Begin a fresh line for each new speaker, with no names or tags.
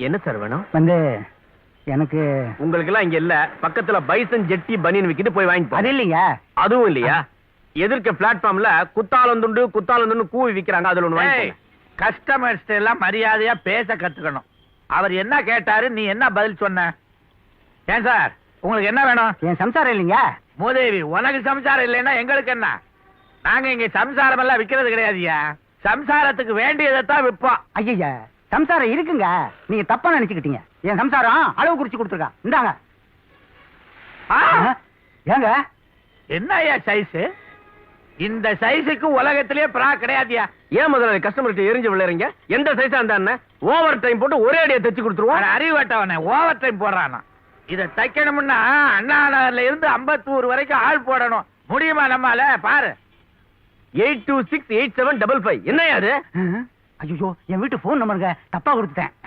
என்ன சார் வேணும்?
வந்து எனக்கு
உங்களுக்கு எல்லாம் இங்க இல்ல, பக்கத்துல பைசன் ஜெட்டி பனியன் விக்கிட்டு போய் வாங்கி.
அது இல்லையா?
அதுவும் இல்லையா? எதிர்க்க பிளாட்ஃபார்ம்ல குத்தாலந்துண்டு கூவி விக்கிறாங்க, அதுல ஒண்ணு வாங்கி.
கஸ்டமர்ஸ் எல்லாம் மரியாதையா பேச கத்துக்கணும். அவர் என்ன கேட்டாரு, நீ என்ன பதில் சொன்ன? ஏன் சார், உங்களுக்கு என்ன வேணும்?
என் சம்சாரம் இல்லைங்க.
மூதேவி, உனக்கு சம்சாரம் இல்லைன்னா எங்களுக்கு என்ன? நாங்க இங்க சம்சாரம் எல்லாம் விக்கிறது கிடையாதுயா. சம்சாரத்துக்கு வேண்டியதைத்தான் விற்போம்.
ஐயா, சம்சாரம் இருக்குங்க, நீங்க தப்பா நினைச்சுக்கிட்டீங்க. என் சம்சாரம் அளவு குறிச்சு கொடுத்துருக்கா, இந்தாங்க. ஏங்க
என்ன ஐயா சைஸ்? இந்த சைஸுக்கு உலகத்திலேயே பிரா கிடையாதுயா.
ஏன் முதல்ல கஸ்டமர்கிட்ட எரிஞ்சு விளையாடுறீங்க? எந்த சைஸா இருந்தா ஓவர் டைம் போட்டு ஒரே அடியா தைச்சு கொடுத்துருவோம்.
அறிவட்டவனே ஓவர் டைம் போடுறானா? இதை தைக்கணும்னா அண்ணா நகர்ல இருந்து அம்பத்தூர் வரைக்கும் ஆள் போடணும். முடியுமா நம்மால? பாரு.
826875. என்னையா அது?
ஐயோ, என் வீட்டு போன் நம்பருங்க, தப்பா கொடுத்துட்டேன்.